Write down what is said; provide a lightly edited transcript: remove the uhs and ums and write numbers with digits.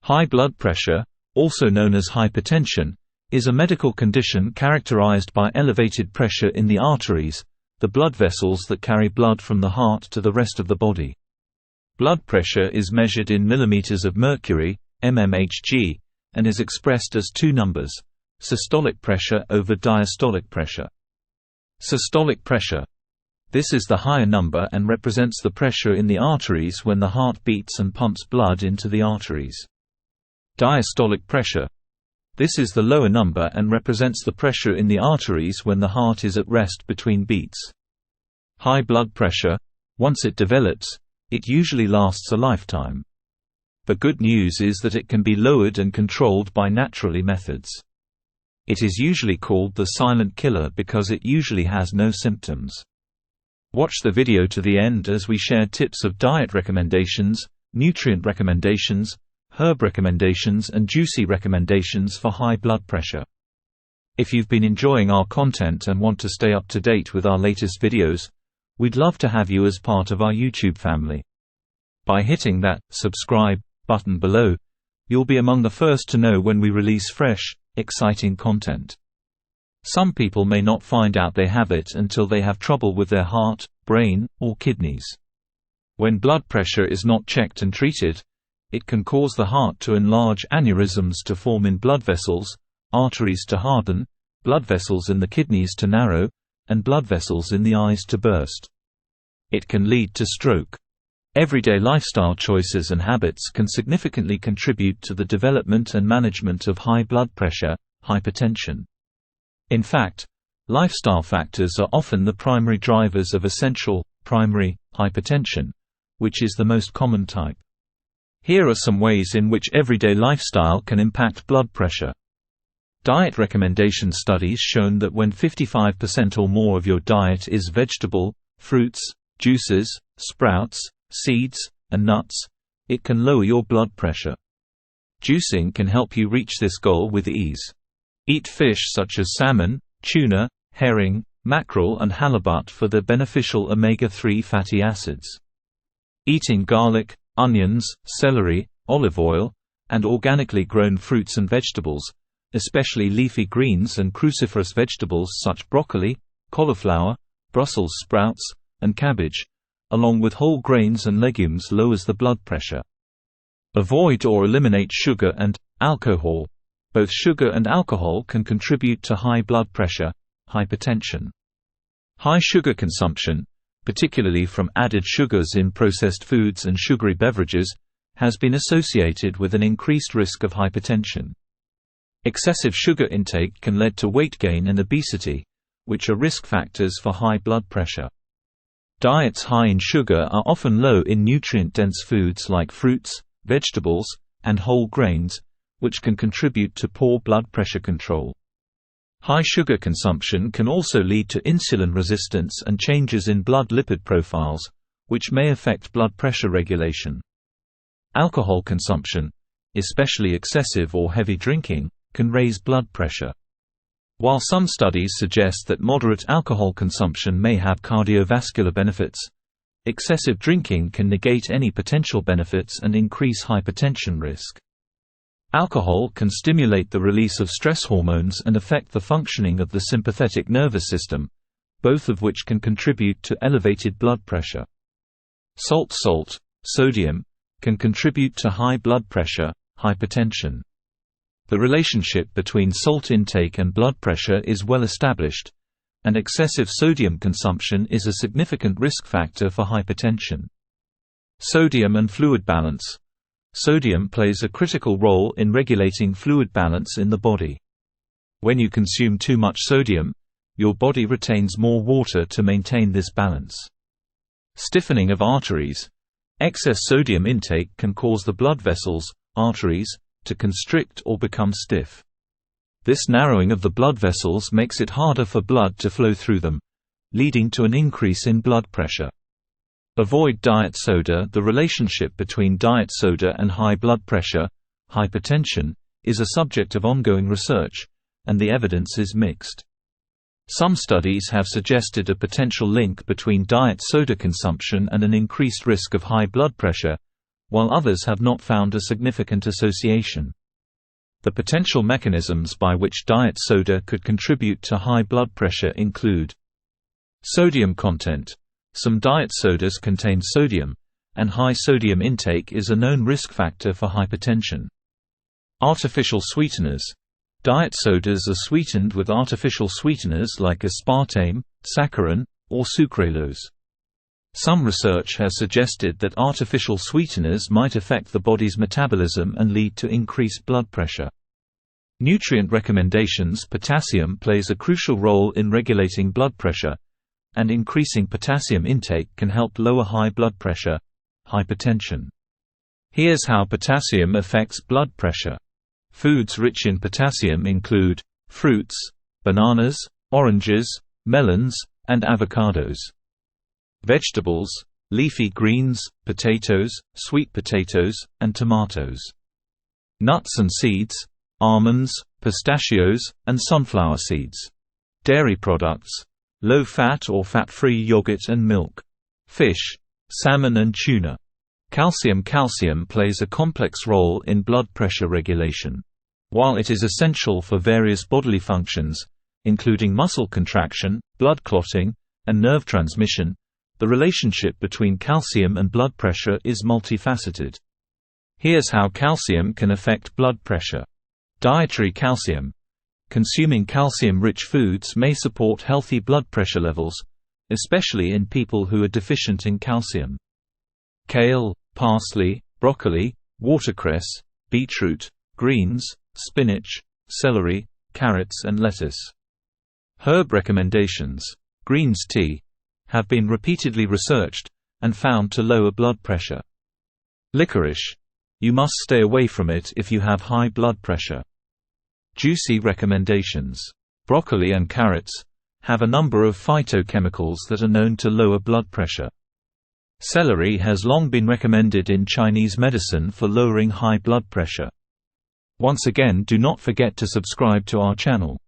High blood pressure, also known as hypertension, is a medical condition characterized by elevated pressure in the arteries, the blood vessels that carry blood from the heart to the rest of the body. Blood pressure is measured in millimeters of mercury, mmHg, and is expressed as two numbers: systolic pressure over diastolic pressure. Systolic pressure. This is the higher number and represents the pressure in the arteries when the heart beats and pumps blood into the arteries. Diastolic pressure. This is the lower number and represents the pressure in the arteries when the heart is at rest between beats. High blood pressure, once it develops, it usually lasts a lifetime. The good news is that it can be lowered and controlled by natural methods. It is usually called the silent killer because it usually has no symptoms. Watch the video to the end as we share tips of diet recommendations, nutrient recommendations, herb recommendations and juicy recommendations for high blood pressure. If you've been enjoying our content and want to stay up to date with our latest videos, we'd love to have you as part of our YouTube family. By hitting that subscribe button below, you'll be among the first to know when we release fresh, exciting content. Some people may not find out they have it until they have trouble with their heart, brain, or kidneys. When blood pressure is not checked and treated, it can cause the heart to enlarge, aneurysms to form in blood vessels, arteries to harden, blood vessels in the kidneys to narrow, and blood vessels in the eyes to burst. It can lead to stroke. Everyday lifestyle choices and habits can significantly contribute to the development and management of high blood pressure, hypertension. In fact, lifestyle factors are often the primary drivers of essential, primary, hypertension, which is the most common type. Here are some ways in which everyday lifestyle can impact blood pressure. Diet recommendation studies shown that when 55% or more of your diet is vegetable, fruits, juices, sprouts, seeds, and nuts, it can lower your blood pressure. Juicing can help you reach this goal with ease. Eat fish such as salmon, tuna, herring, mackerel and halibut for their beneficial omega-3 fatty acids. Eating garlic, onions, celery, olive oil, and organically grown fruits and vegetables, especially leafy greens and cruciferous vegetables such broccoli, cauliflower, Brussels sprouts, and cabbage, along with whole grains and legumes lowers the blood pressure. Avoid or eliminate sugar and alcohol. Both sugar and alcohol can contribute to high blood pressure, hypertension. High sugar consumption, particularly from added sugars in processed foods and sugary beverages, has been associated with an increased risk of hypertension. Excessive sugar intake can lead to weight gain and obesity, which are risk factors for high blood pressure. Diets high in sugar are often low in nutrient-dense foods like fruits, vegetables, and whole grains, which can contribute to poor blood pressure control. High sugar consumption can also lead to insulin resistance and changes in blood lipid profiles, which may affect blood pressure regulation. Alcohol consumption, especially excessive or heavy drinking, can raise blood pressure. While some studies suggest that moderate alcohol consumption may have cardiovascular benefits, excessive drinking can negate any potential benefits and increase hypertension risk. Alcohol can stimulate the release of stress hormones and affect the functioning of the sympathetic nervous system, both of which can contribute to elevated blood pressure. Salt, sodium, can contribute to high blood pressure, hypertension. The relationship between salt intake and blood pressure is well established, and excessive sodium consumption is a significant risk factor for hypertension. Sodium and fluid balance. Sodium plays a critical role in regulating fluid balance in the body. When you consume too much sodium, your body retains more water to maintain this balance. Stiffening of arteries. Excess sodium intake can cause the blood vessels, arteries, to constrict or become stiff. This narrowing of the blood vessels makes it harder for blood to flow through them, leading to an increase in blood pressure. Avoid diet soda. The relationship between diet soda and high blood pressure, hypertension, is a subject of ongoing research, and the evidence is mixed. Some studies have suggested a potential link between diet soda consumption and an increased risk of high blood pressure, while others have not found a significant association. The potential mechanisms by which diet soda could contribute to high blood pressure include sodium content. Some diet sodas contain sodium, and high sodium intake is a known risk factor for hypertension. Artificial sweeteners. Diet sodas are sweetened with artificial sweeteners like aspartame, saccharin, or sucralose. Some research has suggested that artificial sweeteners might affect the body's metabolism and lead to increased blood pressure. Nutrient recommendations. Potassium plays a crucial role in regulating blood pressure, and increasing potassium intake can help lower high blood pressure, hypertension. Here's how potassium affects blood pressure. Foods rich in potassium include fruits, bananas, oranges, melons, and avocados. Vegetables, leafy greens, potatoes, sweet potatoes, and tomatoes. Nuts and seeds, almonds, pistachios, and sunflower seeds. Dairy products, low-fat or fat-free yogurt and milk. Fish, salmon and tuna. Calcium. Calcium plays a complex role in blood pressure regulation. While it is essential for various bodily functions, including muscle contraction, blood clotting, and nerve transmission, the relationship between calcium and blood pressure is multifaceted. Here's how calcium can affect blood pressure. Dietary calcium. Consuming calcium-rich foods may support healthy blood pressure levels, especially in people who are deficient in calcium. Kale, parsley, broccoli, watercress, beetroot, greens, spinach, celery, carrots and lettuce. Herb recommendations. Greens tea have been repeatedly researched and found to lower blood pressure. Licorice. You must stay away from it if you have high blood pressure. Juicy recommendations. Broccoli and carrots have a number of phytochemicals that are known to lower blood pressure. Celery has long been recommended in Chinese medicine for lowering high blood pressure. Once again, do not forget to subscribe to our channel.